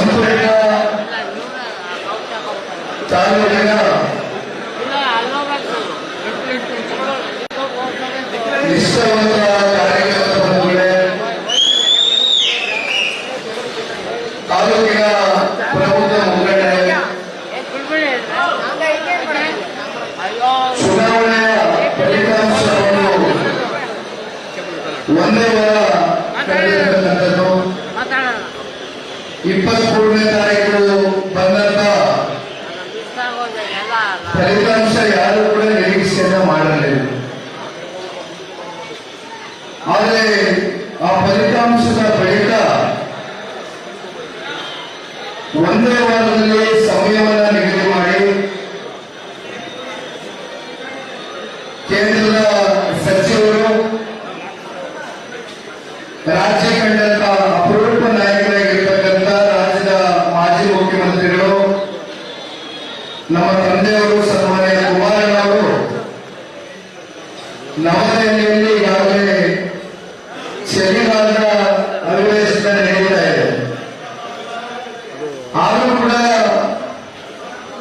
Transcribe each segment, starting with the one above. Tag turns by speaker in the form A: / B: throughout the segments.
A: ಮೈಸೂರಿನ ತಾಲೂಕಿನ ನಿಷ್ಠಾವಂತ ಕಾರ್ಯಕರ್ತ ಬಂಧುಗಳೇ, ತಾಲೂಕಿನ ಪ್ರಬುದ್ಧ ಮುಖಂಡರೇ, ಚುನಾವಣೆಯ ಫಲಿತಾಂಶವನ್ನು ಒಂದೇ ವಾರ ಕಂಡಿರತಕ್ಕಂಥದ್ದು 23ನೇ ತಾರೀಕು ಬಂದಂತ ಫಲಿತಾಂಶ ಯಾರು ಕೂಡ ನಿರೀಕ್ಷೆಯನ್ನ ಮಾಡಲಿಲ್ಲ. ಆದರೆ ಆ ಫಲಿತಾಂಶದ ಬಳಿಕ ಒಂದೇ ವಾರದಲ್ಲಿ ಸಮಯವನ್ನು ನಿಗದಿ ಮಾಡಿ ಕೇಂದ್ರದ ಸಚಿವರು, ರಾಜ್ಯ ಕಂಡಂತ ಅಪರೂಪ ನಾಯಕರಾಗಿರ್ತಕ್ಕಂಥ ರಾಜ್ಯದ ಮಾಜಿ ಮುಖ್ಯಮಂತ್ರಿಗಳು, ನಮ್ಮ ತಂದೆಯವರು ಸನ್ಮಾನ್ಯ ಕುಮಾರಣ್ಣವರು ನವದೆಹಲಿಯಲ್ಲಿ ಈಗಾಗಲೇ ಚಳಿಗಾಲದ ಅಧಿವೇಶನ ನಡೀತಾ ಇದೆ. ಆದರೂ ಕೂಡ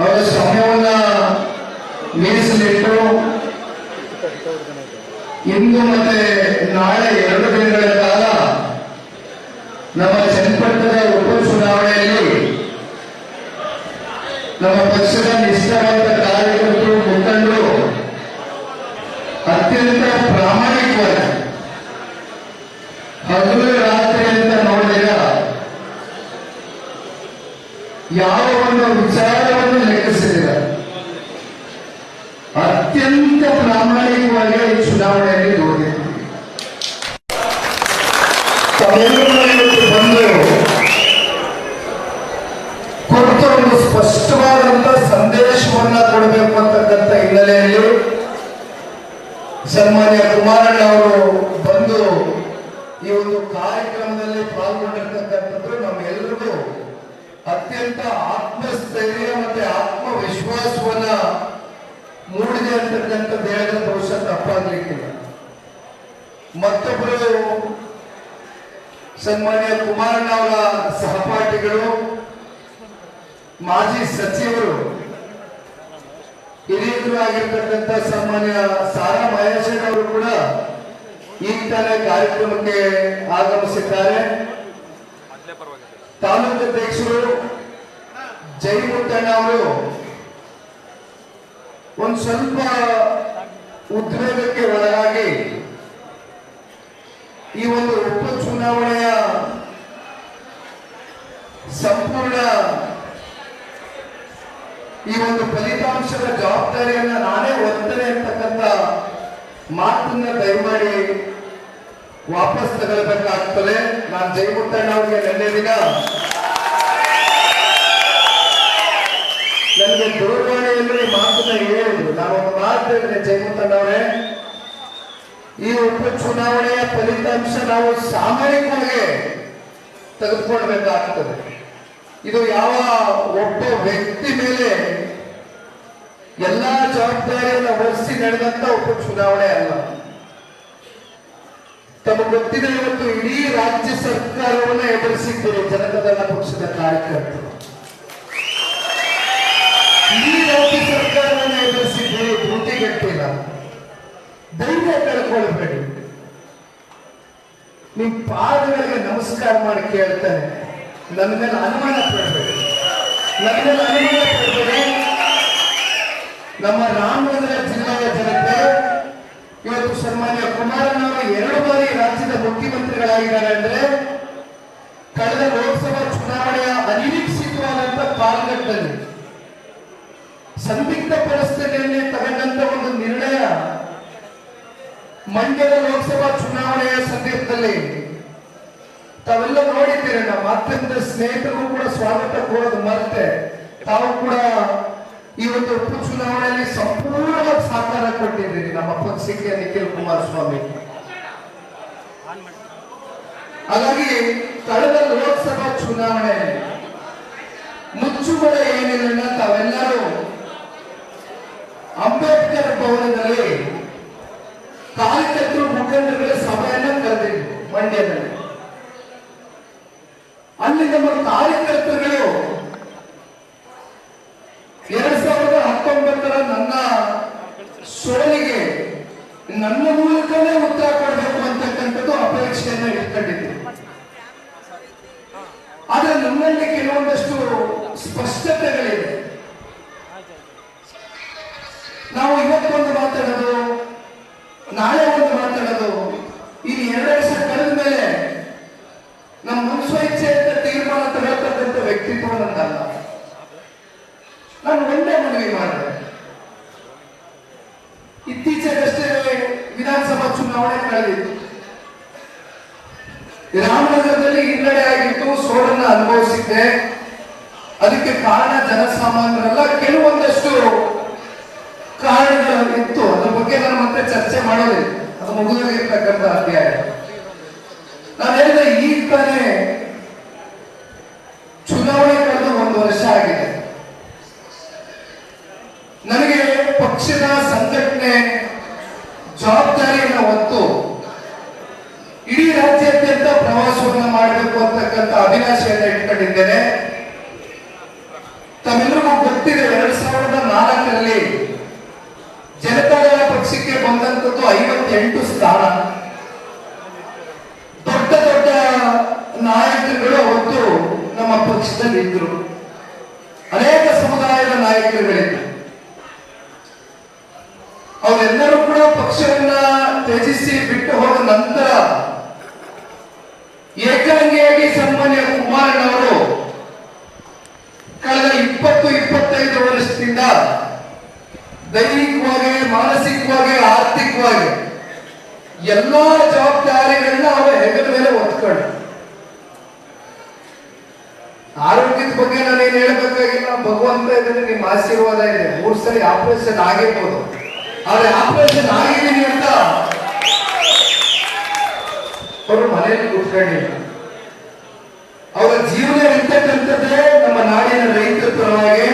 A: ಅವರ ಸಮಯವನ್ನ ಮೀಸಲಿಟ್ಟು ಇಂದು ಮತ್ತೆ ನಾಳೆ 2 ದಿನಗಳ ಕಾಲ ನಮ್ಮ ಚನ್ನಪಟ್ಟಣದ ಉಪಚುನಾವಣೆಯಲ್ಲಿ ನಮ್ಮ ಪಕ್ಷದ ನಿಷ್ಠಾವಂತ ಕಾರ್ಯಕರ್ತರು, ಮುಖಂಡರು ಅತ್ಯಂತ ಪ್ರಾಮಾಣಿಕವಾಗಿ ಹಗಲು ರಾತ್ರಿ ಅಂತ ನೋಡಿದ ಯಾವ ಒಂದು ವಿಚಾರವನ್ನು ಲೆಕ್ಕಿಸಿದಿರ ಅತ್ಯಂತ ಪ್ರಾಮಾಣಿಕವಾಗಿ ಈ ಚುನಾವಣೆಯಲ್ಲಿ ನೋಡಿದ್ದೀವಿ. ಬಂದು ಕೊಟ್ಟ ಒಂದು ಸ್ಪಷ್ಟವಾದಂತ ಸಂದೇಶವನ್ನ ಕೊಡಬೇಕು ಅಂತಕ್ಕಂಥ ಹಿನ್ನೆಲೆಯಲ್ಲಿ ಸನ್ಮಾನ್ಯ ಕುಮಾರಣ್ಣ ಅವರು ಬಂದು ಈ ಒಂದು ಕಾರ್ಯಕ್ರಮದಲ್ಲಿ ಪಾಲ್ಗೊಂಡಿರ್ತಕ್ಕಂಥದ್ದು ನಮ್ಮೆಲ್ಲರಿಗೂ ಅತ್ಯಂತ ಆತ್ಮಸ್ಥೈರ್ಯ ಮತ್ತೆ ಆತ್ಮವಿಶ್ವಾಸವನ್ನ ಮೂಡಿದೆ ಅಂತಕ್ಕಂಥದ್ದು ಹೇಳಿದ್ರೆ ಬಹುಶಃ ತಪ್ಪಾಗ್ಲಿಕ್ಕಿಲ್ಲ. ಮತ್ತೊಬ್ಬರು ಸನ್ಮಾನ್ಯ ಕುಮಾರಣ್ಣ ಅವರ ಸಹಪಾಠಿಗಳು, ಮಾಜಿ ಸಚಿವರು, ಹಿರಿಯರು ಆಗಿರ್ತಕ್ಕಂಥ ಸನ್ಮಾನ್ಯ ಸಾರಾ ಮಹೇಶನ್ ಅವರು ಕೂಡ ಈಗ ತಾನೇ ಕಾರ್ಯಕ್ರಮಕ್ಕೆ ಆಗಮಿಸಿದ್ದಾರೆ. ತಾಲೂಕು ಅಧ್ಯಕ್ಷರು ಜೈಮುತ್ತಣ್ಣ ಅವರು ಒಂದು ಸ್ವಲ್ಪ ಉದ್ವೇಗಕ್ಕೆ ಒಳಗಾಗಿ ಈ ಒಂದು ಉಪಚುನಾವಣೆಯ ಸಂಪೂರ್ಣ ಈ ಒಂದು ಫಲಿತಾಂಶದ ಜವಾಬ್ದಾರಿಯನ್ನ ನಾನೇ ಹೊರ್ತೇನೆ ಅಂತಕ್ಕಂಥ ಮಾತನ್ನ ದಯಮಾಡಿ ವಾಪಸ್ ತಗೊಳ್ಬೇಕಾಗ್ತದೆ. ನಾನು ಜೈಮುತ್ತಣ್ಣ ಅವರಿಗೆ ನಿನ್ನೆ ದಿನ ನನಗೆ ದೂರವಾಣಿಯಲ್ಲಿ ಮಾತನ್ನ ಹೇಳಿದ್ರು. ನಾನೊಂದು ಮಾತು ಹೇಳಿದೆ, ಜೈಮುತ್ತಣ್ಣ ಅವರೇ, ಈ ಉಪಚುನಾವಣೆಯ ಫಲಿತಾಂಶ ನಾವು ಸಾಮೂಹಿಕವಾಗಿ ತೆಗೆದುಕೊಳ್ಬೇಕಾಗ್ತದೆ. ಇದು ಯಾವ ಒಬ್ಬ ವ್ಯಕ್ತಿ ಮೇಲೆ ಎಲ್ಲಾ ಜವಾಬ್ದಾರಿಯನ್ನು ಹೊರಿಸಿ ನಡೆದಂತ ಉಪಚುನಾವಣೆ ಅಲ್ಲ. ತಮಗೆ ಗೊತ್ತಿದೆ, ಇವತ್ತು ಇಡೀ ರಾಜ್ಯ ಸರ್ಕಾರವನ್ನು ಎದುರಿಸಿದ್ದೀರಿ ಜನತಾದಳ ಪಕ್ಷದ ಕಾರ್ಯಕರ್ತರು. ಇಡೀ ರಾಜ್ಯ ಸರ್ಕಾರವನ್ನು ಎದುರಿಸಿದ್ದೀರಿ, ಧೃತಿಗೆಟ್ಟಿಲ್ಲ. ಧೈರ್ಯ ಕಳ್ಕೊಳ್ಬೇಡಿ. ನಿಮ್ ಪಾದಗಳಿಗೆ ನಮಸ್ಕಾರ ಮಾಡಿ ಕೇಳ್ತಾನೆ, ನನ್ನ ಮೇಲೆ ಅನುಮಾನ ಪಡಬೇಡಿ, ನನ್ನ ಮೇಲೆ ಅನುಮಾನ ಪಡಬೇಡಿ. ನಮ್ಮ ರಾಮನಗರ ಜಿಲ್ಲೆಯ ಜನತೆ ಇವತ್ತು ಸನ್ಮಾನ್ಯ ಕುಮಾರಣ್ಣ ಅವರು 2 ಬಾರಿ ರಾಜ್ಯದ ಮುಖ್ಯಮಂತ್ರಿಗಳಾಗಿದ್ದಾರೆ ಅಂದ್ರೆ ಕಳೆದ ಲೋಕಸಭಾ ಚುನಾವಣೆಯ ಅನಿರೀಕ್ಷಿತವಾದಂತ ಕಾಲಘಟ್ಟದಲ್ಲಿ ಸಂದಿಗ್ಧ ಪರಿಸ್ಥಿತಿಯಲ್ಲಿ ತಗೊಂಡಂತ ಒಂದು ನಿರ್ಣಯ ಮಂಡ್ಯದ ಲೋಕಸಭಾ ಚುನಾವಣೆಯ ಸಂದರ್ಭದಲ್ಲಿ ತಾವೆಲ್ಲ ನೋಡಿದ್ದೀರಿ. ನಮ್ಮ ಮಾಧ್ಯಮದ ಸ್ನೇಹಿತರಿಗೂ ಕೂಡ ಸ್ವಾಗತ ಕೋರೋದು ಮರೆತೆ ತಾವು ಕೂಡ ಈ ಒಂದು ಉಪಚುನಾವಣೆಯಲ್ಲಿ ಸಂಪೂರ್ಣವಾಗಿ ಸಹಕಾರ ಕೊಟ್ಟಿದ್ದೀರಿ ನಮ್ಮ ಪಕ್ಷಕ್ಕೆ, ನಿಖಿಲ್ ಕುಮಾರಸ್ವಾಮಿ. ಹಾಗಾಗಿ ಕಳೆದ ಲೋಕಸಭಾ ಚುನಾವಣೆಯಲ್ಲಿ ಮುಚ್ಚುಮರೆ ಏನಿಲ್ಲ, ತಾವೆಲ್ಲರೂ ಅಂಬೇಡ್ಕರ್ ಭವನದಲ್ಲಿ ಕಾರ್ಯಕರ್ತರು ಮುಖಂಡರುಗಳ ಸಭೆಯನ್ನು ಕರೆದಿದ್ರು ಮಂಡ್ಯದಲ್ಲಿ. ಅಲ್ಲಿ ನಮ್ಮ ಕಾರ್ಯಕರ್ತರುಗಳು ನನ್ನಲ್ಲಿ ಕೆಲವೊಂದಷ್ಟು ಸ್ಪಷ್ಟತೆಗಳಿದೆ. ನಾವು ಇವತ್ತೊಂದು ಮಾತಾಡೋದು, ನಾಳೆ ಒಂದು ಮಾತಾಡೋದು, ಇನ್ನು 2 ವರ್ಷ ಕಳೆದ ಮೇಲೆ ನಮ್ಮ ಮನುಷ್ಯ ಇಚ್ಛೆ ಅಂತ ತೀರ್ಮಾನ ತಗೊಳ್ತಕ್ಕಂಥ ವ್ಯಕ್ತಿತ್ವ ನನ್ನಲ್ಲ. ನಾನು ಒಂದೇ ಮನವಿ ಮಾಡಿದೆ. ಇತ್ತೀಚೆಗಷ್ಟೇ ವಿಧಾನಸಭಾ ಚುನಾವಣೆ ಕಳೆದಿತ್ತು. ರಾಮನಗರದಲ್ಲಿ ಹಿನ್ನಡೆ ಆಗಿತ್ತು, ಸೋಲನ್ನ ಅನುಭವಿಸಿದ್ದೆ. ಅದಕ್ಕೆ ಕಾರಣ ಜನಸಾಮಾನ್ಯರಲ್ಲ, ಕೆಲವೊಂದಷ್ಟು ಕಾರಣಗಳು ಇತ್ತು. ಅದ್ರ ಬಗ್ಗೆ ನಾನು ಮತ್ತೆ ಚರ್ಚೆ ಮಾಡೋದಿಲ್ಲ, ಅದು ಮುಗಿದಿರ್ತಕ್ಕಂಥ ಅಧ್ಯಾಯ. ನಾನು ಹೇಳಿದೆ, ಈಗ ತಾನೇ ಚುನಾವಣೆ ಕಳೆದು 1 ವರ್ಷ ಆಗಿದೆ. ನನಗೆ ಪಕ್ಷದ ಸಂಘಟನೆ ಜವಾಬ್ದಾರಿಯನ್ನು ಹೊತ್ತು ಇಡೀ ರಾಜ್ಯಾದ್ಯಂತ ಪ್ರವಾಸವನ್ನು ಮಾಡಬೇಕು ಅಂತಕ್ಕಂಥ ಅಭಿಲಾಷೆಯನ್ನು ಇಟ್ಕೊಂಡಿದ್ದೇನೆ. ತಮ್ಮೆಲ್ಲರಿಗೂ ಗೊತ್ತಿದೆ, 2004ರಲ್ಲಿ ಜನತಾದಳ ಪಕ್ಷಕ್ಕೆ ಬಂದಂತದ್ದು 58 ಸ್ಥಾನ. ದೊಡ್ಡ ದೊಡ್ಡ ನಾಯಕರುಗಳು ಅವತ್ತು ನಮ್ಮ ಪಕ್ಷದಲ್ಲಿ ಇದ್ರು. ಅನೇಕ ಸಮುದಾಯದ ನಾಯಕರುಗಳಿದ್ರು. ಅವರೆಲ್ಲರೂ ಕೂಡ ಪಕ್ಷವನ್ನ ತ್ಯಜಿಸಿ ಬಿಟ್ಟು ಹೋದ ನಂತರ ಏಕಾಂಗಿಯಾಗಿ ಸನ್ಮಾನ್ಯ ಕುಮಾರಣ್ಣವರು ಕಳೆದ 20-25 ವರ್ಷದಿಂದ ದೈಹಿಕವಾಗಿ, ಮಾನಸಿಕವಾಗಿ, ಆರ್ಥಿಕವಾಗಿ ಎಲ್ಲಾ ಜವಾಬ್ದಾರಿಗಳನ್ನ ಅವರ ಹೆಗಲ ಮೇಲೆ ಹೊತ್ಕೊಂಡು, ಆರೋಗ್ಯದ ಬಗ್ಗೆ ನಾನೇನು ಹೇಳ್ಬೇಕಾಗಿಲ್ಲ. ಭಗವಂತ ಇದ್ರೆ ನಿಮ್ಮ ಆಶೀರ್ವಾದ ಇದೆ. 3 ಸಲ ಆಪರೇಷನ್ ಆಗಿರ್ಬೋದು, ಆದ್ರೆ ಆಪರೇಷನ್ ಆಗಿದ್ದೀನಿ ಅಂತ ಅವರು ಮನೆಯಲ್ಲಿ ಕೂತ್ಕೊಂಡಿಲ್ಲ. ಅವರ ಜೀವನ ಇರ್ತಕ್ಕಂಥದ್ದೇ ನಮ್ಮ ನಾಡಿನ ರೈತರ ಪರವಾಗಿ,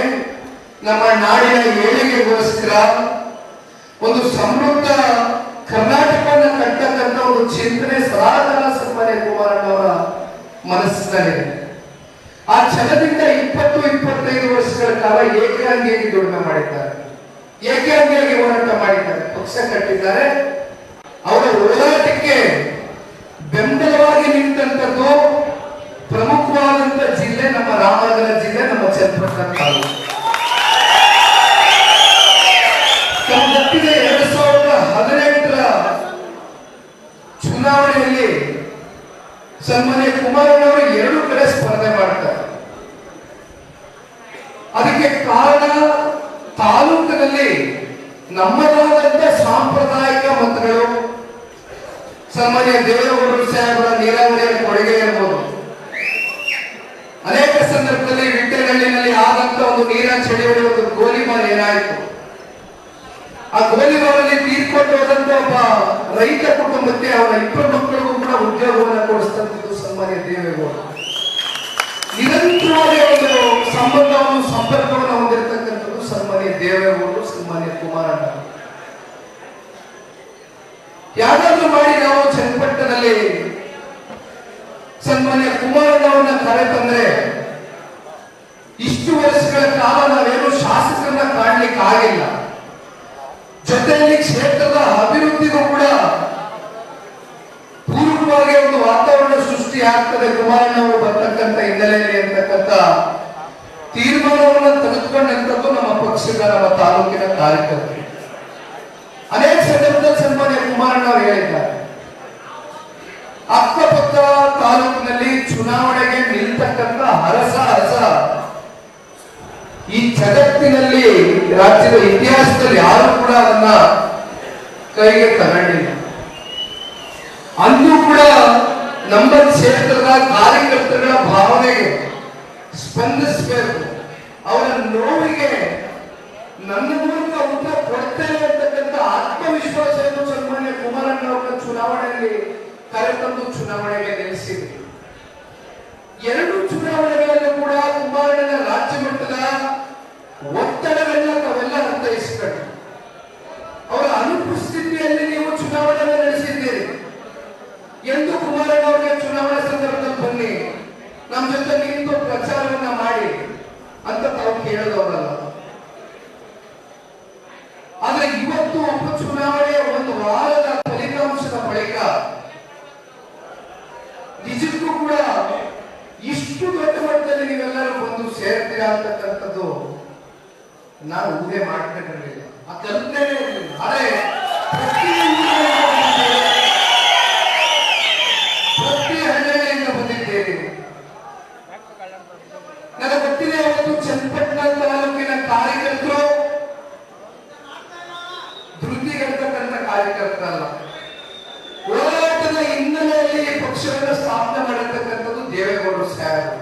A: ನಮ್ಮ ನಾಡಿನ ಏಳಿಗೆಗೋಸ್ಕರ, ಒಂದು ಸಮೃದ್ಧ ಕರ್ನಾಟಕವನ್ನು ಕಟ್ಟತಕ್ಕಂಥ ಒಂದು ಚಿಂತನೆ ಸದಾಕಾಲ ಸನ್ಮಾನ್ಯ ಕುಮಾರಣ್ಣವರ ಮನಸ್ಸಿನಲ್ಲಿದೆ. ಆ ಛಲದಿಂದ 20-25 ವರ್ಷಗಳ ಕಾಲ ಏಕಾಂಗಿಯಾಗಿ ದುಡಿಮೆ ಮಾಡಿದ್ದಾರೆ, ಏಕಾಂಗಿಯಾಗಿ ಹೋರಾಟ ಮಾಡಿದ್ದಾರೆ, ಪಕ್ಷ ಕಟ್ಟಿದ್ದಾರೆ. ಅವರ ಹೋರಾಟಕ್ಕೆ ಬೆಂಬಲವಾಗಿ ನಿಂತಂಥದ್ದು ಪ್ರಮುಖವಾದಂತ ಜಿಲ್ಲೆ ನಮ್ಮ ರಾಮನಗರ ಜಿಲ್ಲೆ, ನಮ್ಮ ಚನ್ನಪಟ್ಟಣ ತಾಲೂಕು. ತಮ್ಮೊಟ್ಟಿಗೆ 2018ರ ಚುನಾವಣೆಯಲ್ಲಿ ಸನ್ಮಾನ್ಯ ಕುಮಾರಣ್ಣವರು 2 ಕಡೆ ಸ್ಪರ್ಧೆ ಮಾಡ್ತಾರೆ. ಅದಕ್ಕೆ ಕಾರಣ ತಾಲೂಕಿನಲ್ಲಿ ನಮ್ಮದಾದಂತ ಸಾಂಪ್ರದಾಯಿಕ ಮತಗಳು, ಸನ್ಮಾನ್ಯ ದೇವೇಗೌಡರು ಸಾಹೇಬರ ನೀರಾವರಿಯ ಕೊಡುಗೆ ಇರಬಹುದು. ಅನೇಕ ಸಂದರ್ಭದಲ್ಲಿ ವಿಟ್ಟನಹಳ್ಳಿನಲ್ಲಿ ಆದಂತ ಒಂದು ನೀರಿನ ಚಳಿವಳಿ, ಒಂದು ಗೋಲಿಮಾರ್ ಏನಾಯಿತು, ಆ ಗೋಲಿಮಾರಲ್ಲಿ ತೀರ್ಕೊಂಡು ಹೋದಂತ ಒಬ್ಬ ರೈತ ಕುಟುಂಬಕ್ಕೆ ಅವರ 2 ಮಕ್ಕಳಿಗೂ ಕೂಡ ಉದ್ಯೋಗವನ್ನು ಕೊಡಿಸ್ತಕ್ಕಂಥದ್ದು ಸನ್ಮಾನ್ಯ ದೇವೇಗೌಡರು. ನಿರಂತರವಾಗಿ ಒಂದು ಸಂಬಂಧವನ್ನು, ಸಂಪರ್ಕವನ್ನು ಹೊಂದಿರತಕ್ಕಂಥದ್ದು ಸನ್ಮಾನ್ಯ ದೇವೇಗೌಡರು, ಸನ್ಮಾನ್ಯ ಕುಮಾರಣ್ಣ. ಯಾರಾದ್ರೂ ಮಾಡಿ ನಾವು ಚನ್ನಪಟ್ಟಣದಲ್ಲಿ ಸನ್ಮಾನ್ಯ ಕುಮಾರಣ್ಣವನ್ನ ಕರೆತಂದ್ರೆ, ಇಷ್ಟು ವರ್ಷಗಳ ಕಾಲ ನಾವೇನು ಶಾಸಕರನ್ನ ಕಾಣ್ಲಿಕ್ಕೆ ಆಗಿಲ್ಲ. ಜೊತೆಯಲ್ಲಿ ಕ್ಷೇತ್ರದ ಅಭಿವೃದ್ಧಿಗೂ ಕೂಡ ಪೂರ್ವವಾಗಿ ಒಂದು ವಾತಾವರಣ ಸೃಷ್ಟಿ ಆಗ್ತದೆ ಕುಮಾರಣ್ಣವರು ಬರ್ತಕ್ಕಂಥ ಹಿನ್ನೆಲೆಯಲ್ಲಿ ಅಂತಕ್ಕಂಥ ತೀರ್ಮಾನವನ್ನು ತೆಗೆದುಕೊಂಡಂಥದ್ದು ನಮ್ಮ ಪಕ್ಷದ, ನಮ್ಮ ತಾಲೂಕಿನ ಕಾರ್ಯಕರ್ತರು. ಅನೇಕ ಸಂದರ್ಭದಲ್ಲಿ ಸನ್ಮಾನ್ಯ ಕುಮಾರಣ್ಣವರು ಹೇಳಿದ್ದಾರೆ, ಅಕ್ಕಪಕ್ಕ ತಾಲೂಕಿನಲ್ಲಿ ಚುನಾವಣೆಗೆ ನಿಲ್ತಕ್ಕಂಥ ಹರಸ ಈ ಜಗತ್ತಿನಲ್ಲಿ, ರಾಜ್ಯದ ಇತಿಹಾಸದಲ್ಲಿ ಯಾರು ಕೂಡ ಅದನ್ನ ಕೈಗೆ ತಗೊಂಡಿಲ್ಲ. ಅಂದು ಕೂಡ ನಮ್ಮ ಕ್ಷೇತ್ರದ ಕಾರ್ಯಕರ್ತರ ಭಾವನೆಗೆ ಸ್ಪಂದಿಸಬೇಕು, ಅವರ ನೋವಿಗೆ ನನ್ನ ಮೂಲಕ ಉತ್ತರ ಕೊಡ್ತೇನೆ ಅಂತಕ್ಕಂಥ ಆತ್ಮವಿಶ್ವಾಸವನ್ನು ಸನ್ಮಾನ್ಯ ಕುಮಾರಣ್ಣ ಅವರ ಚುನಾವಣೆಯಲ್ಲಿ ಕರೆತಂದು ಚುನಾವಣೆಗೆ ನಿಲ್ಲಿಸಿದೆ. 2 ಚುನಾವಣೆಗಳಲ್ಲೂ ಕೂಡ ಕುಮಾರಣ್ಣನ ರಾಜ್ಯ ಮಟ್ಟದ ಒತ್ತಡವೆಲ್ಲ ತಾವೆಲ್ಲ ಅರ್ಥೈಸಿಕೊಂಡು ಅವರ ಅನುಪಸ್ಥಿತಿಯಲ್ಲಿ ನೀವು ಚುನಾವಣೆಯನ್ನು ನಡೆಸಿದ್ದೀರಿ ಎಂದು ಕುಮಾರಣ್ಣ ಅವರಿಗೆ ಚುನಾವಣಾ ಸಂದರ್ಭದಲ್ಲಿ ಬನ್ನಿ, ನಮ್ಮ ಜೊತೆ ನಿಂತು ಪ್ರಚಾರವನ್ನ ಮಾಡಿ ಅಂತ ತಾವು ಕೇಳದವರಲ್ಲ. ಆದ್ರೆ ಇವತ್ತು ಉಪಚುನಾವಣೆಯ 1 ವಾರದ ಫಲಿತಾಂಶದ ಬಳಿಕ ನಿಜಕ್ಕೂ ಕೂಡ ಇಷ್ಟು ದೊಡ್ಡ ಮಟ್ಟದಲ್ಲಿ ಅಂತಕ್ಕಂಥದ್ದು ನಾನು ಊಹೆ ಮಾಡ್ಕೊಂಡಿರಲಿಲ್ಲ, ಆ ಕಲ್ಪನೆ ಇರಲಿಲ್ಲ. ಆದರೆ ಪ್ರತಿ ಹಳ್ಳಿಯಿಂದ ಬಂದಿದ್ದೇನೆ. ನನಗೆ ಗೊತ್ತಿದೆ, ಅವತ್ತು ಚನ್ನಪಟ್ಟಣ ತಾಲೂಕಿನ ಕಾರ್ಯಕರ್ತರು ಧೃತಿಗೆಡ್ತಕ್ಕಂಥ ಕಾರ್ಯಕರ್ತರಲ್ಲ. ಹೋರಾಟದ ಹಿನ್ನೆಲೆಯಲ್ಲಿ ಪಕ್ಷವನ್ನು ಸ್ಥಾಪನೆ ಮಾಡಿರ್ತಕ್ಕಂಥದ್ದು ದೇವೇಗೌಡರು ಸಾಹೇಬರು.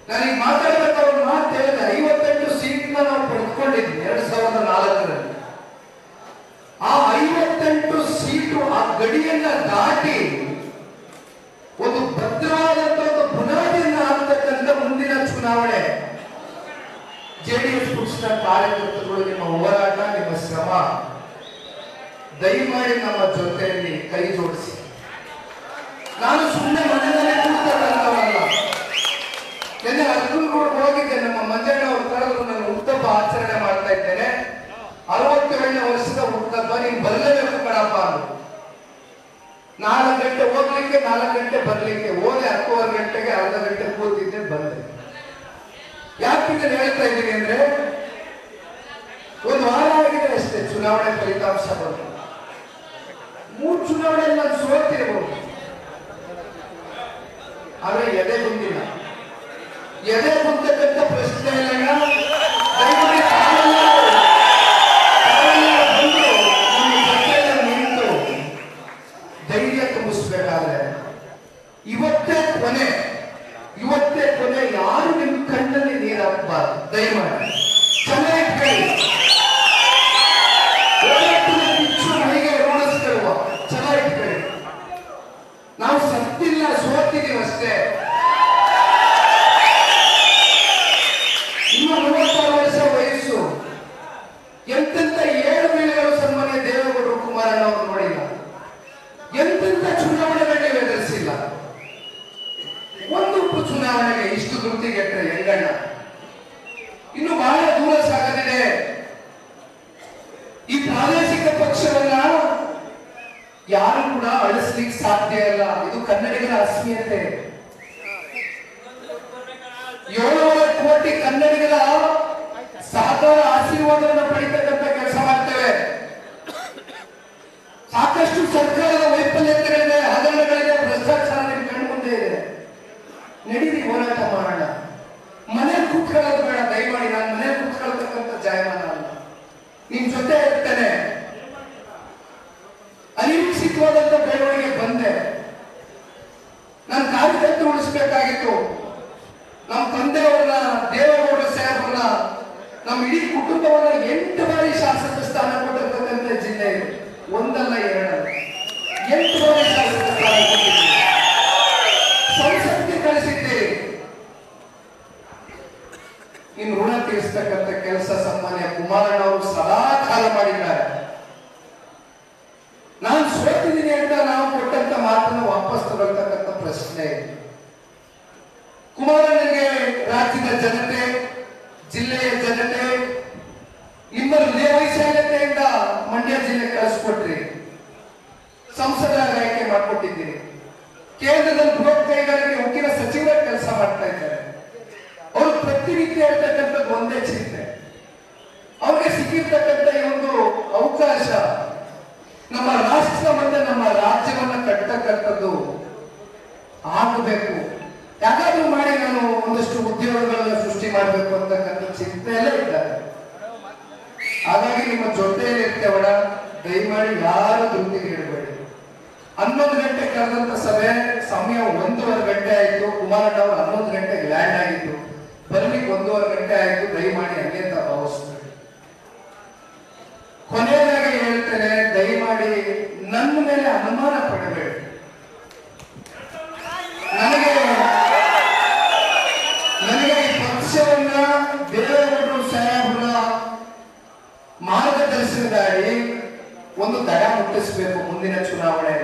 A: ನನಗೆ ಮಾತಾಡಬೇಕಾದ ಒಂದು ಮಾತು ಹೇಳಿದೆ, 58 ಸೀಟ್ನ ನಾವು ಪಡೆದುಕೊಂಡಿದ್ವಿ 2004ರಲ್ಲಿ. ಆ 58 ಸೀಟು ಆ ಗಡಿಯನ್ನ ದಾಟಿ ಒಂದು ಭದ್ರವಾದಂತ ಒಂದು ಬುನಾದಿಯನ್ನ ಹಾಕ್ತಕ್ಕಂಥ ಮುಂದಿನ ಚುನಾವಣೆ ಜೆಡಿಎಸ್ ಪಕ್ಷದ ಕಾರ್ಯಕರ್ತರು, ನಿಮ್ಮ ಹೋರಾಟ, ನಿಮ್ಮ ಶ್ರಮ, ದಯಮಾಡಿ ನಮ್ಮ ಜೊತೆಯಲ್ಲಿ ಕೈ ಜೋಡಿಸಿ. ನಾನು ಸುಮ್ಮನೆ ಮನೆಯಲ್ಲೇ ಕೂರ್ತಕ್ಕಂಥವಲ್ಲ. ನಿನ್ನೆ ಅರ್ಜುನ್ಗೂಡ್ ಹೋಗಿದ್ದೆ, ನಮ್ಮ ಮಂಜಣ್ಣ ಅವ್ರ ಕರೆದ್ರು, ನಾನು ಹುಟ್ಟುಹಬ್ಬ ಆಚರಣೆ ಮಾಡ್ತಾ ಇದ್ದೇನೆ, 67ನೇ ವರ್ಷದ ಹುಟ್ಟುಹಬ್ಬ, ನೀನು ಬರಲೇಬೇಕು ಕಣಪ್ಪ ಅಂದ್ರು. 4 ಗಂಟೆ ಹೋಗ್ಲಿಕ್ಕೆ, 4 ಗಂಟೆ ಬರ್ಲಿಕ್ಕೆ. ಹೋದೆ 10:15 ಗಂಟೆಗೆ, ಅರ್ಧ ಗಂಟೆ ಕೂತಿದ್ದೆ, ಬಂದೆ. ಯಾಕೆ ಇದನ್ನು ಹೇಳ್ತಾ ಇದ್ದೀನಿ ಅಂದ್ರೆ, ಒಂದು ವಾರ ಆಗಿದೆ ಅಷ್ಟೇ ಚುನಾವಣೆ ಫಲಿತಾಂಶ ಬಂತು. 3 ಚುನಾವಣೆಯಲ್ಲಿ ನಾನು ಸೋತಿರಬಹುದು, ಆದ್ರೆ ಎದೆ ಬಂದಿಲ್ಲ. ಎದೆ ಬಂದಕ್ಕಂಥ ಪ್ರಶ್ನೆ ಇಲ್ಲ. ನಿಂತು ಧೈರ್ಯ ತುಂಬಿಸ್ಬೇಕಾದ್ರೆ ಇವತ್ತೇ ಕೊನೆ, ಯಾರು ನಿಮ್ಮ ಕಣ್ಣಲ್ಲಿ ನೀರು ಹಾಕಬಾರ್ದು. ದಯಮಾಡಿ ಚೆನ್ನಾಗಿ ಕೇಳಿ, ಕಿಚ್ಚು ಮನೆಗೆ ರೂಢಿಸ್ಕೊಳ್ಳುವ, ಚೆನ್ನಾಗಿ ಕೇಳಿ. ನಾವು ಸತ್ತಿಲ್ಲ, ಸೋತಿದ್ದೀವಿ ಅಷ್ಟೇ. ಇನ್ನು 36 ವರ್ಷ ವಯಸ್ಸು. ಎಂತೆಂತ 7 ಬೀಳುಗಳು ಸನ್ಮಾನ್ಯ ದೇವೇಗೌಡರು, ಕುಮಾರಣ್ಣ ಅವರು ನೋಡಿಲ್ಲ. ಎಂತೆಂತ ಚುನಾವಣೆಗಳನ್ನೇ ಎದುರಿಸಿಲ್ಲ. ಒಂದು ಚುನಾವಣೆಗೆ ಇಷ್ಟು ಧೃತಿಗೆಟ್ಟರೆ ಹೆಂಗಣ್ಣ? ಇನ್ನು ಬಹಳ ದೂರ ಸಾಗದಿದೆ. ಈ ಪ್ರಾದೇಶಿಕ ಪಕ್ಷವನ್ನ ಯಾರು ಕೂಡ ಅಳಿಸ್ಲಿಕ್ಕೆ ಸಾಧ್ಯ ಇಲ್ಲ. ಇದು ಕನ್ನಡಿಗರ ಅಸ್ಮಿಯತೆ. 700 ಕೋಟಿ ಕನ್ನಡಿಗರ ಸಾಕಾರ ಆಶೀರ್ವಾದವನ್ನು ಪಡಿತಕ್ಕಂಥ ಕೆಲಸ ಮಾಡ್ತೇವೆ. ಸಾಕಷ್ಟು ಸರ್ಕಾರದ ವೈಫಲ್ಯತೆಗಳಿದೆ, ಹಗರಣಗಳಿದೆ, ಭ್ರಷ್ಟಾಚಾರ ನಿಮ್ಮ ಕಣ್ಣು ಮುಂದೆ ಇದೆ. ನಡೀರಿ, ಹೋರಾಟ ಮಾಡೋಣ. ಮನೇಲಿ ಕೂತ್ಕೊಳ್ಳೋದು ಬೇಡ, ದಯಮಾಡಿ. ನಾನು ಮನೇಲಿ ಕೂತ್ಕೊಳ್ತಕ್ಕಂಥ ಜಾಯಮಾನ ಅಲ್ಲ, ನಿಮ್ ಜೊತೆ ಇರ್ತೇನೆ. ಅನಿರೀಕ್ಷಿತವಾದಂತ ಬೆಳವಣಿಗೆ ಬಂದೆ. ನಾನು ಕಾರ್ಯಕರ್ತರು ಉಳಿಸ್ಬೇಕಾಗಿತ್ತು. ನಮ್ಮ ತಂದೆಯವರನ್ನ, ದೇವೇಗೌಡ ಸಾಹೇಬ್ರನ್ನ, ನಮ್ಮ ಇಡೀ ಕುಟುಂಬವನ್ನ 8 ಬಾರಿ ಶಾಸಕ ಸ್ಥಾನ ಕೊಟ್ಟಿರ್ತಕ್ಕಂಥ ಜಿಲ್ಲೆ ಇದು. ಒಂದಲ್ಲ, ಎರಡಲ್ಲ, 8 ಬಾರಿ ಶಾಸಕ ಸ್ಥಾನ ಕೊಟ್ಟಿದ್ದೀರಿ. ಸಂಸತ್ಗೆ ಕಳಿಸಿದ್ದೀರಿ. ಇನ್ನು ಋಣ ತೀರಿಸತಕ್ಕಂಥ ಕೆಲಸ ಸನ್ಮಾನ್ಯ ಕುಮಾರಣ್ಣ ಅವರು ಸದಾ ಕಾಲ ಮಾಡಿದ್ದಾರೆ. ನಾನು ಸೋತಿದ್ದೀನಿ ಅಂತ ನಾವು ಕೊಟ್ಟಂತ ಮಾತನ್ನು ವಾಪಸ್ ತಗೊಳ್ತಕ್ಕಂಥ ಪ್ರಶ್ನೆ. ಕುಮಾರಣ್ಣನಿಗೆ ರಾಜ್ಯದ ಜನತೆ, ಜಿಲ್ಲೆಯ ಜನತೆ ಇಬ್ಬರು ವೈಶಾಲ್ಯತೆಯಿಂದ ಮಂಡ್ಯ ಜಿಲ್ಲೆ ಕಳಿಸ್ಕೊಟ್ರಿ. ಸಂಸದರಾಗಿ ಆಯ್ಕೆ ಮಾಡಿಕೊಟ್ಟಿದ್ದೀರಿ. ಕೇಂದ್ರದಲ್ಲಿ ಬೃಹತ್ ಕೈಗಾರಿಕೆ ಉಕ್ಕಿನ ಸಚಿವರ ಕೆಲಸ ಮಾಡ್ತಾ ಇದ್ದಾರೆ. ಅವರು ಪ್ರತಿನಿತ್ಯ ಇರ್ತಕ್ಕಂಥದ್ದು ಒಂದೇ ಚಿಂತೆ, ಅವ್ರಿಗೆ ಸಿಕ್ಕಿರ್ತಕ್ಕಂಥ ಈ ಒಂದು ಅವಕಾಶ ನಮ್ಮ ರಾಷ್ಟ್ರ ಮತ್ತೆ ನಮ್ಮ ರಾಜ್ಯವನ್ನ ಕಟ್ಟತಕ್ಕಂಥದ್ದು ಆಗಬೇಕು. ಯಾಕಾದ್ರೂ ಮಾಡಿ ನಾನು ಒಂದಷ್ಟು ಉದ್ಯೋಗಗಳನ್ನ ಸೃಷ್ಟಿ ಮಾಡಬೇಕು ಅಂತಕ್ಕಂಥ ಚಿಂತೆಯಲ್ಲೇ ಇದ್ದಾರೆ. ಹಾಗಾಗಿ ನಿಮ್ಮ ಜೊತೆಯಲ್ಲಿ ಇರ್ತೇವಣ, ದಯಮಾಡಿ ಯಾರು ದುರ್ತಿಗೆ ಇಡಬೇಡಿ. 11 ಗಂಟೆ ಕರೆದಂತ ಸಭೆ ಸಮಯ 1:15 ಗಂಟೆ ಆಯ್ತು. ಕುಮಾರಣ್ಣ ಅವರು 11 ಗಂಟೆಗೆ ಲ್ಯಾಂಡ್ ಆಗಿತ್ತು, ಬರ್ಲಿಕ್ಕೆ 1:15 ಗಂಟೆ ಆಯ್ತು. ದಯಮಾಡಿ ಹಂಗೆ ಅಂತ ಭಾವಿಸ್ಬೇಡಿ. ಕೊನೆಯದಾಗಿ ಹೇಳ್ತೇನೆ, ದಯಮಾಡಿ ನನ್ನ ಮೇಲೆ ಅನುಮಾನ ಪಡಬೇಡಿ. ನನಗೆ ಈ ಪಕ್ಷವನ್ನ ದೇವೇಗೌಡರು ಸಾಹೇಬ್ರ ಮಾರ್ಗದರ್ಶನದಾಡಿ ಒಂದು ದಡ ಮುಟ್ಟಿಸಬೇಕು ಮುಂದಿನ ಚುನಾವಣೆ.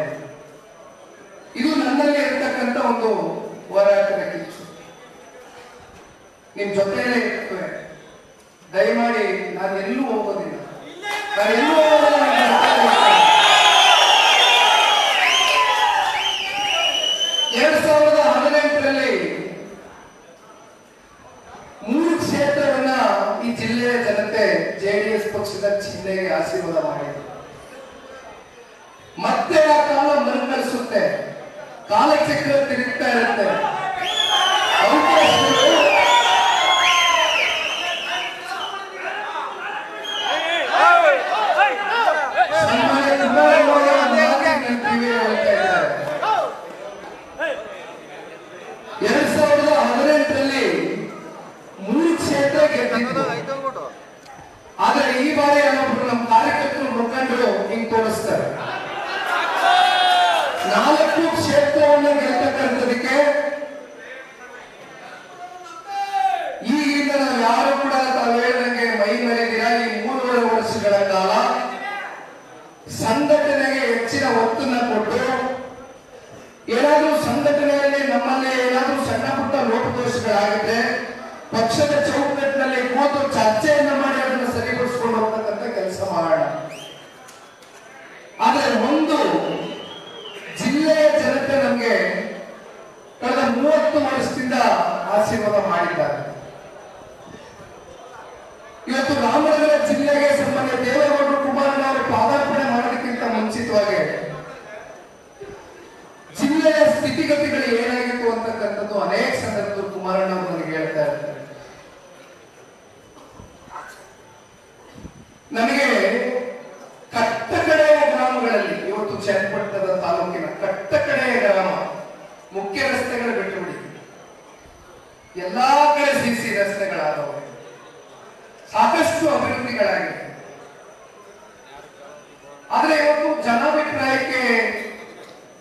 A: ಇದು ನನ್ನಲ್ಲಿ ಇರ್ತಕ್ಕಂಥ ಒಂದು ಹೋರಾಟದ ಕಿಚ್ಚು. ನಿಮ್ ಜೊತೆಯಲ್ಲೇ ಇರ್ತೇವೆ. ದಯಮಾಡಿ ನಾನು ಎಲ್ಲೂ ಹೋಗೋದಿಲ್ಲ. 2018ರಲ್ಲಿ ಜಿಲ್ಲೆಯ ಜನತೆ ಜೆಡಿಎಸ್ ಪಕ್ಷದ ಚಿಹ್ನೆಗೆ ಆಶೀರ್ವಾದ ಮಾಡಿದರು. ಮತ್ತೆ ಆ ಕಾಲ ಮರುಕಳಿಸುತ್ತೆ, ಕಾಲಚಕ್ರ ತಿರುಗ್ತಾ ಇರುತ್ತೆ. ಅವಕಾಶಗಳು ಆದ್ರೆ ಈ ಬಾರಿ ಏನೊಬ್ರು ನಮ್ಮ ಕಾರ್ಯಕರ್ತರು ಮುಖಂಡರು ಹಿಂಗ್ ತೋರಿಸ್ತಾರೆ. 4 ಕ್ಷೇತ್ರವನ್ನ ಗೆಲ್ತಕ್ಕಂಥದಕ್ಕೆ ಈಗಿಂದ ನಾವು ಯಾರು ಕೂಡ ತಾವು ಹೇಳಿದಂಗೆ ಮೈ ಮರೆದಿರ. ಈ 3.5 ವರ್ಷಗಳ ಕಾಲ ಸಂಘಟನೆಗೆ ಹೆಚ್ಚಿನ ಒತ್ತನ್ನ ಕೊಟ್ಟು ಏನಾದ್ರೂ ಸಂಘಟನೆಯಲ್ಲಿ ನಮ್ಮಲ್ಲಿ ಏನಾದ್ರೂ ಸಣ್ಣ ಪುಟ್ಟ ಲೋಪದೋಷಗಳಾಗಿದೆ, ಪಕ್ಷದ ಚೌಕಟ್ಟಿನಲ್ಲಿ ಕೂತು ಚರ್ಚೆಯನ್ನ ಮಾಡಿ ಅದನ್ನು ಸರಿಪಡಿಸಿಕೊಂಡು ಹೋಗ್ತಕ್ಕಂಥ ಕೆಲಸ ಮಾಡೋಣ. ಆದ್ರೆ ಒಂದು ಜಿಲ್ಲೆಯ ಜನತೆ ನಮಗೆ ಕಳೆದ 30 ವರ್ಷದಿಂದ ಆಶೀರ್ವಾದ ಮಾಡಿದ್ದಾರೆ. ಇವತ್ತು ರಾಮನಗರ ಜಿಲ್ಲೆಗೆ ಸಂಬಂಧ ದೇವೇಗೌಡರು ಕುಮಾರಣ್ಣವರು ಪಾದಾರ್ಪಣೆ ಮಾಡೋದಕ್ಕಿಂತ ಮುಂಚಿತವಾಗಿ ಜಿಲ್ಲೆಯ ಸ್ಥಿತಿಗತಿಗಳು ಏನಾಗಿತ್ತು ಅಂತಕ್ಕಂಥದ್ದು ಅನೇಕ ಸಂದರ್ಭದಲ್ಲಿ ಕುಮಾರಣ್ಣವರು ನನಗೆ ಹೇಳ್ತಾ ಇರ್ತಾರೆ. ನಮಗೆ ಕಟ್ಟಕಡೆಯ ಗ್ರಾಮಗಳಲ್ಲಿ, ಇವತ್ತು ಚನ್ನಪಟ್ಟಣದ ತಾಲೂಕಿನ ಕಟ್ಟಕಡೆಯ ಗ್ರಾಮ, ಮುಖ್ಯ ರಸ್ತೆಗಳು ಬಿಟ್ಟುಬಿಡಿ, ಎಲ್ಲಾ ಕಡೆ ಸಿಸಿ ರಸ್ತೆಗಳಾದವು, ಸಾಕಷ್ಟು ಅಭಿವೃದ್ಧಿಗಳಾಗಿದೆ. ಆದ್ರೆ ಇವತ್ತು ಜನಾಭಿಪ್ರಾಯಕ್ಕೆ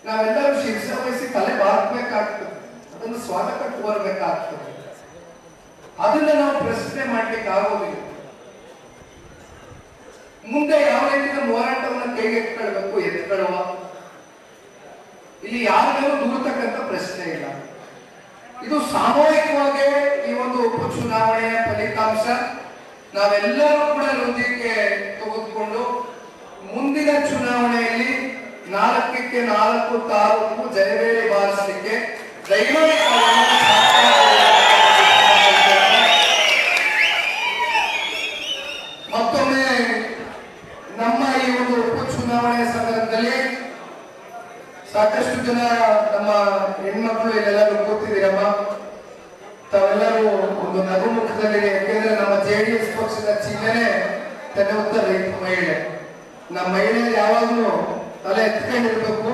A: ನಾವೆಲ್ಲರೂ ಶಿರಸವಹಿಸಿ ತಲೆ ಬಾರ್ಬೇಕಾಗ್ತದೆ, ಅದನ್ನು ಸ್ವಾಗತ ಕೋರಬೇಕಾಗ್ತದೆ. ಅದನ್ನ ನಾವು ಪ್ರಶ್ನೆ ಮಾಡ್ಲಿಕ್ಕೆ ಆಗೋದಿಲ್ಲ. ಮುಂದೆ ಯಾವ ರೀತಿಯ ಹೋರಾಟವನ್ನು ಕೈಗೆತ್ತಿಕೊಳ್ಳಬೇಕು, ಎತ್ಕೊಳ್ಳುವ, ಇಲ್ಲಿ ಯಾರಿಗೂ ದೂರತಕ್ಕಂಥ ಪ್ರಶ್ನೆ ಇಲ್ಲ. ಇದು ಸಾಮೂಹಿಕವಾಗಿ ಈ ಒಂದು ಉಪಚುನಾವಣೆಯ ಫಲಿತಾಂಶ ನಾವೆಲ್ಲರೂ ಕೂಡ ವೃದ್ಧಿಗೆ ತೆಗೆದುಕೊಂಡು ಮುಂದಿನ ಚುನಾವಣೆಯಲ್ಲಿ 4ಕ್ಕೆ 4 ತಾಲೂಕು ಜಯಬೇರಿ ಬಾರಿಸಲಿಕ್ಕೆ ದಯಮಾಡಿ ಮತ್ತೊಮ್ಮೆ ನಮ್ಮ ಈ ಒಂದು ಉಪಚುನಾವಣೆಯ ಸಂದರ್ಭದಲ್ಲಿ ಸಾಕಷ್ಟು ಜನ ನಮ್ಮ ಹೆಣ್ಮಕ್ಳು ಇಲ್ಲೆಲ್ಲರೂ ಕೂತಿದ್ದೀರಮ್ಮ, ತಾವೆಲ್ಲರೂ ಒಂದು ನಗುಮುಖದಲ್ಲಿ, ಯಾಕೆಂದ್ರೆ ನಮ್ಮ ಜೆಡಿಎಸ್ ಪಕ್ಷದ ಚಿಹ್ನೆನೆ ತಲೆ ಉತ್ತರ ರೈತ ಮಹಿಳೆ. ನಮ್ಮ ಮಹಿಳೆ ಯಾವಾಗಲೂ ತಲೆ ಎತ್ಕೊಂಡಿರ್ಬೇಕು,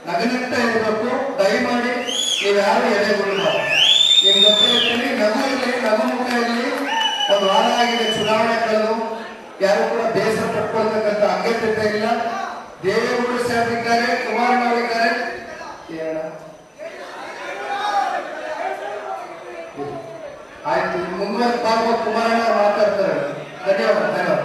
A: ನಗನಗ್ತಾ ಇರ್ಬೇಕು. ದಯಮಾಡಿ ನೀವು ಯಾರು ಎದೆಗೊಳ್ಳಬಾರ್ದು. ನಿಮ್ ಜೊತೆ ನಗು ಇರಲಿ, ನಗುಮುಖ ಇರಲಿ. ಒಂದು ವಾರ ಆಗಿದೆ ಚುನಾವಣೆ ಕಳೆದು, ಯಾರು ಕೂಡ ಬೇಸರ ಪಟ್ಕೊಳ್ತಕ್ಕಂಥ ಅಗತ್ಯತೆ ಇಲ್ಲ. ದೇವೇಗೌಡರು ಸಾಹೇಬರಿದ್ದಾರೆ, ಕುಮಾರಣ್ಣವರಿದ್ದಾರೆ, ಆಯ್ತು. ಮುಂದುವರೆದ ಕುಮಾರಣ್ಣ ಮಾತಾಡ್ತಾರೆ. ಧನ್ಯವಾದ.